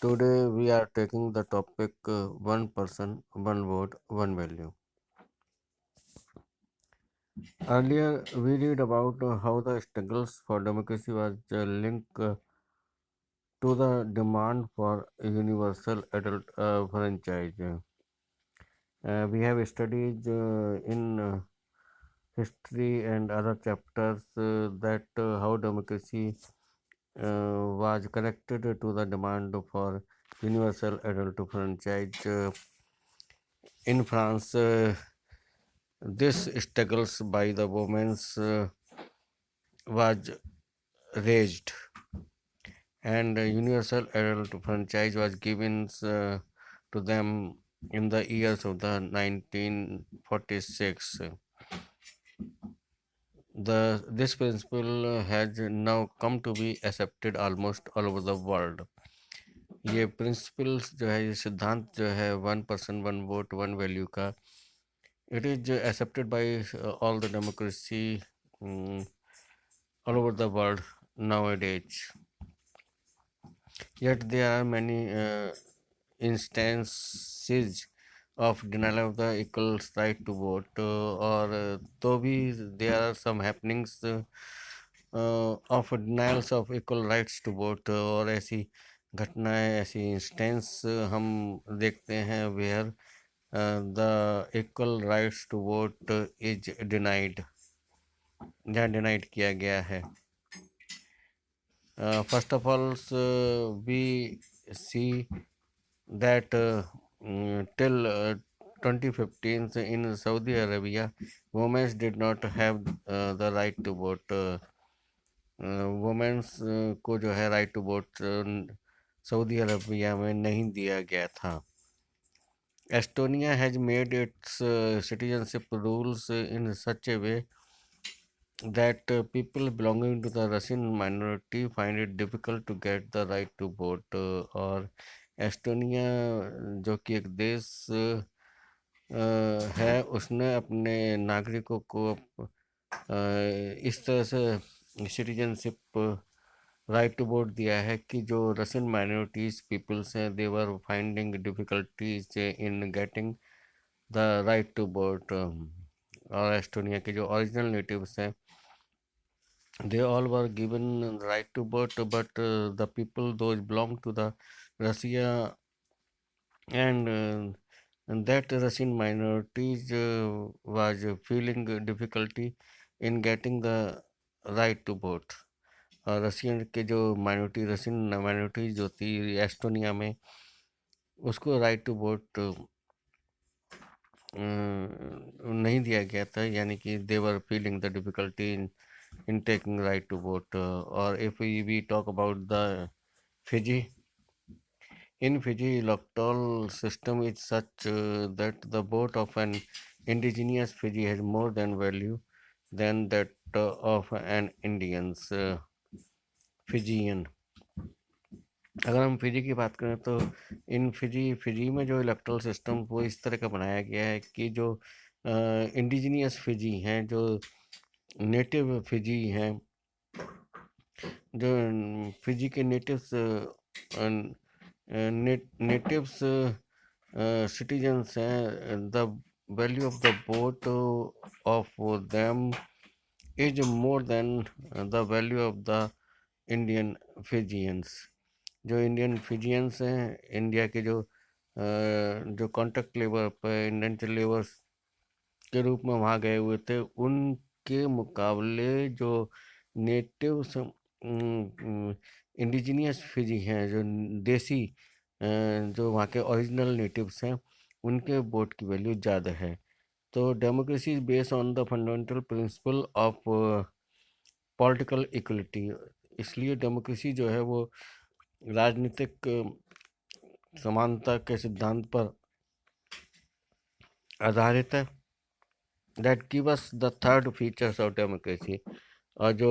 Today we are taking the topic one person, one vote, one value. Earlier we read about how the struggles for democracy was linked to the demand for a universal adult franchise. We have studied in history and other chapters that how democracy was connected to the demand for universal adult franchise. In France, this struggles by the women was raised, and a universal adult franchise was given to them in the years of the 1946. This principle has now come to be accepted almost all over the world. ये principles जो है ये सिद्धांत जो है one person one vote one value का it is accepted by all the democracy all over the world nowadays. Yet there are many instances of denial of the equal right to vote, or though we there are some happenings of denials of equal rights to vote, और ऐसी घटनाएं ऐसी instance हम देखते हैं where the equal rights to vote is denied, जहाँ denied किया गया है. First of all, we see that till 2015 in Saudi Arabia, women did not have the right to vote. Women's को जो है right to vote Saudi Arabia में नहीं दिया गया था. Estonia has made its citizenship rules in such a way that people belonging to the Russian minority find it difficult to get the right to vote. और Estonia जो कि एक देश है उसने अपने नागरिकों को इस तरह से सिटीजनशिप राइट टू वोट दिया है कि जो रशियन माइनॉरिटीज पीपल्स हैं they were finding difficulties in getting the right to vote. और एस्टोनिया के जो ओरिजिनल नेटिव्स हैं they all were given the right to vote, but the people those belong to the Russia and that Russian minorities was feeling difficulty in getting the right to vote. Russian के जो minority Russian minority जो थी Estonia में उसको right to vote नहीं दिया गया था, यानी कि they were feeling the difficulty in taking right to vote. Or if we talk about the Fiji, in Fiji, electoral system is such that the vote of an indigenous Fiji has more than value than that of an Indian's Fijian. अगर हम Fiji की बात करें तो इन Fiji में जो erectile system वो इस तरह का बनाया गया है कि जो इंडिजीनियस फिजी हैं, जो नेटिव फिजी हैं, जो फिजी के नेटिव्स नेटिव्स सिटीजन्स हैं, the value of the vote of them is more than the value of the Indian Fijians. जो इंडियन फिजियंस हैं, इंडिया के जो कॉन्ट्रैक्ट लेबर पर इंडेंचर लेबर्स के रूप में वहाँ गए हुए थे, उनके मुकाबले जो नेटिव्स इंडिजीनियस फिजी हैं, जो देसी जो वहाँ के ओरिजिनल नेटिव्स हैं, उनके वोट की वैल्यू ज़्यादा है. तो democracy is based on the fundamental principle of political equality. इसलिए डेमोक्रेसी जो है वो राजनीतिक समानता के सिद्धांत पर आधारित है. That give us the third features of democracy. और जो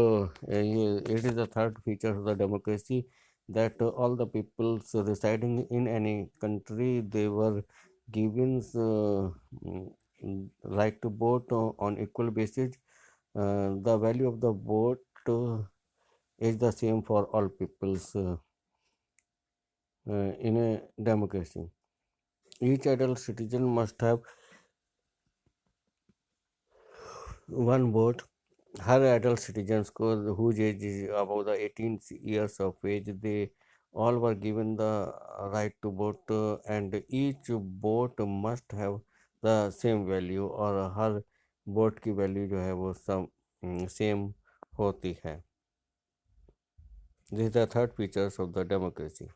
ये it is the third feature of the democracy that all the peoples residing in any country they were given right to vote on equal basis. The value of the vote is the same for all peoples. in a democracy. Each adult citizen must have one vote. Her adult citizens को whose age is above the 18 years of age, they all were given the right to vote, and each vote must have the same value, और हर vote की value जो है वो same होती है. These are third features of the democracy.